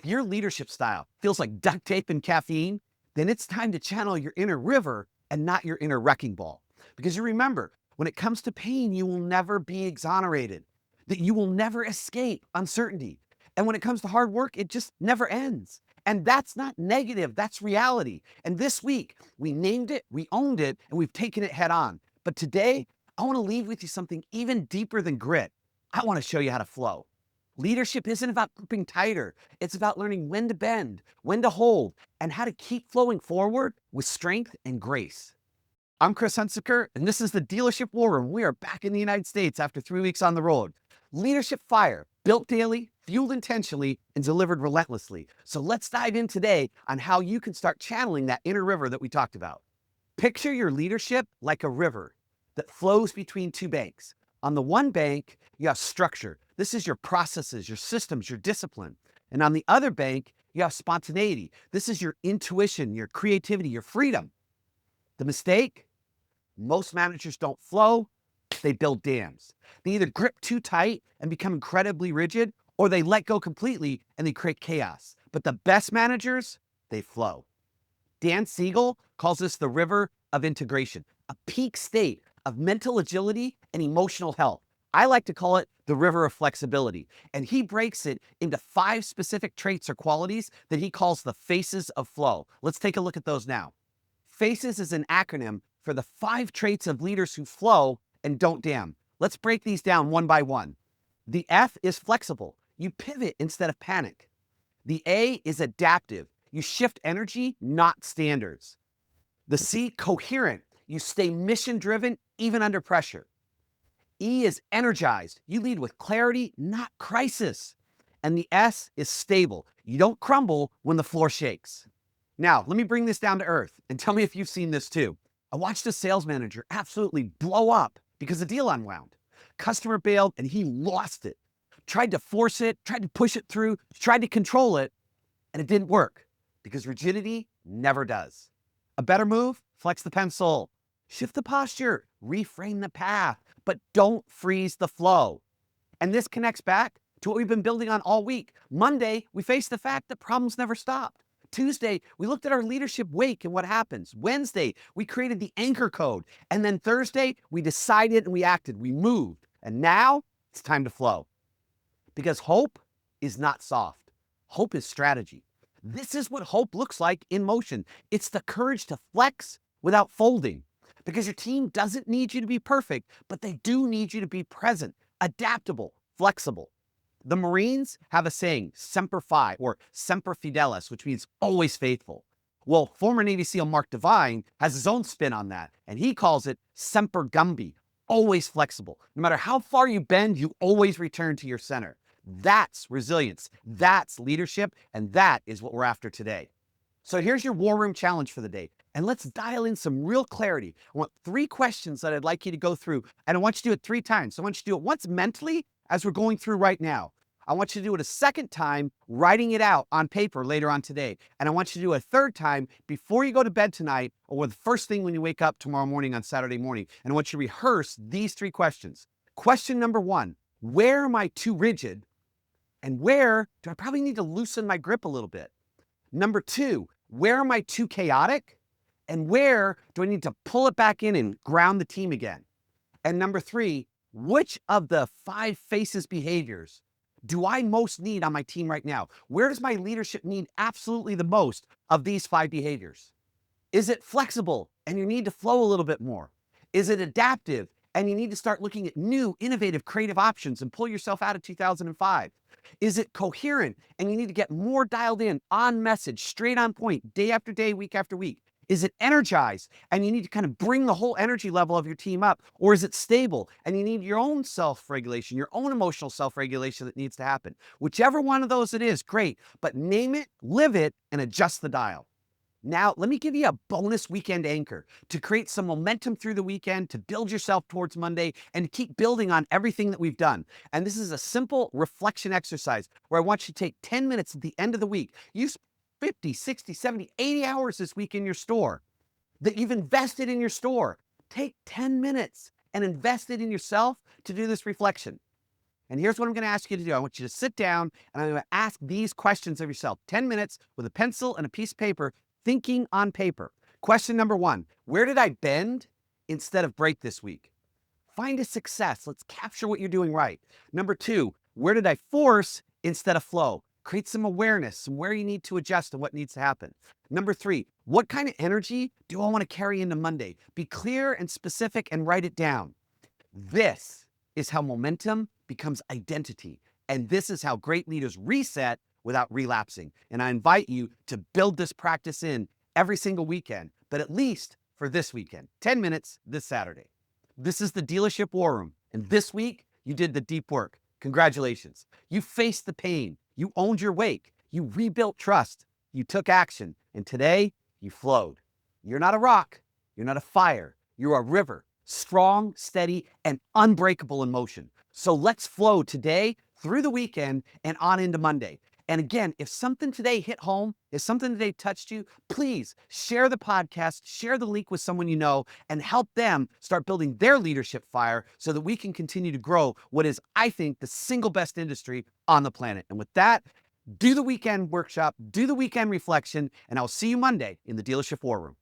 If your leadership style feels like duct tape and caffeine, then it's time to channel your inner river and not your inner wrecking ball. Because you remember, when it comes to pain, you will never be exonerated, that you will never escape uncertainty. And when it comes to hard work, it just never ends. And that's not negative, that's reality. And this week, we named it, we owned it, and we've taken it head on. But today, I want to leave with you something even deeper than grit. I want to show you how to flow. Leadership isn't about gripping tighter. It's about learning when to bend, when to hold, and how to keep flowing forward with strength and grace. I'm Chris Hunsicker, and this is the Dealership War Room. We are back in the United States after 3 weeks on the road. Leadership fire, built daily, fueled intentionally, and delivered relentlessly. So let's dive in today on how you can start channeling that inner river that we talked about. Picture your leadership like a river that flows between two banks. On the one bank, you have structure. This is your processes, your systems, your discipline. And on the other bank, you have spontaneity. This is your intuition, your creativity, your freedom. The mistake? Most managers don't flow, they build dams. They either grip too tight and become incredibly rigid, or they let go completely and they create chaos. But the best managers, they flow. Dan Siegel calls this the river of integration, a peak state of mental agility and emotional health. I like to call it the river of flexibility. And he breaks it into 5 specific traits or qualities that he calls the phases of flow. Let's take a look at those now. FACES is an acronym for the 5 traits of leaders who flow and don't dam. Let's break these down one by one. The F is flexible. You pivot instead of panic. The A is adaptive. You shift energy, not standards. The C, coherent. You stay mission-driven even under pressure. E is energized. You lead with clarity, not crisis. And the S is stable. You don't crumble when the floor shakes. Now, let me bring this down to earth and tell me if you've seen this too. I watched a sales manager absolutely blow up because the deal unwound. Customer bailed and he lost it. Tried to force it, tried to push it through, tried to control it, and it didn't work because rigidity never does. A better move? Flex the pencil, shift the posture, reframe the path, but don't freeze the flow. And this connects back to what we've been building on all week. Monday, we faced the fact that problems never stopped. Tuesday, we looked at our leadership wake and what happens. Wednesday, we created the anchor code. And then Thursday, we decided and we acted, we moved. And now it's time to flow. Because hope is not soft. Hope is strategy. This is what hope looks like in motion. It's the courage to flex without folding. Because your team doesn't need you to be perfect, but they do need you to be present, adaptable, flexible. The Marines have a saying, Semper Fi, or Semper Fidelis, which means always faithful. Well, former Navy SEAL Mark Devine has his own spin on that, and he calls it Semper Gumby, always flexible. No matter how far you bend, you always return to your center. That's resilience, that's leadership, and that is what we're after today. So here's your War Room challenge for the day, and let's dial in some real clarity. I want 3 questions that I'd like you to go through, and I want you to do it 3 times. I want you to do it once mentally, as we're going through right now. I want you to do it a second time, writing it out on paper later on today. And I want you to do it a third time before you go to bed tonight or the first thing when you wake up tomorrow morning on Saturday morning. And I want you to rehearse these 3 questions. Question number 1, where am I too rigid? And where do I probably need to loosen my grip a little bit? Number 2, where am I too chaotic? And where do I need to pull it back in and ground the team again? And number 3, which of the 5 faces behaviors do I most need on my team right now? Where does my leadership need absolutely the most of these 5 behaviors? Is it flexible and you need to flow a little bit more? Is it adaptive and you need to start looking at new, innovative, creative options and pull yourself out of 2005? Is it coherent and you need to get more dialed in, on message, straight on point, day after day, week after week? Is it energized and you need to kind of bring the whole energy level of your team up? Or is it stable and you need your own self-regulation, your own emotional self-regulation that needs to happen? Whichever one of those it is, great, but name it, live it, and adjust the dial. Now, let me give you a bonus weekend anchor to create some momentum through the weekend, to build yourself towards Monday, and to keep building on everything that we've done. And this is a simple reflection exercise where I want you to take 10 minutes at the end of the week. Use 50, 60, 70, 80 hours this week in your store that you've invested in your store. Take 10 minutes and invest it in yourself to do this reflection. And here's what I'm going to ask you to do. I want you to sit down and I'm going to ask these questions of yourself. 10 minutes with a pencil and a piece of paper, thinking on paper. Question number 1, where did I bend instead of break this week? Find a success. Let's capture what you're doing right. Number 2, where did I force instead of flow? Create some awareness, some where you need to adjust and what needs to happen. Number 3, what kind of energy do I want to carry into Monday? Be clear and specific and write it down. This is how momentum becomes identity. And this is how great leaders reset without relapsing. And I invite you to build this practice in every single weekend, but at least for this weekend, 10 minutes this Saturday. This is the Dealership War Room. And this week, you did the deep work. Congratulations. You faced the pain. You owned your wake. You rebuilt trust. You took action. And today, you flowed. You're not a rock. You're not a fire. You're a river. Strong, steady, and unbreakable in motion. So let's flow today through the weekend and on into Monday. And again, if something today hit home, if something today touched you, please share the podcast, share the link with someone you know, and help them start building their leadership fire so that we can continue to grow what is, I think, the single best industry on the planet. And with that, do the weekend workshop, do the weekend reflection, and I'll see you Monday in the Dealership War Room.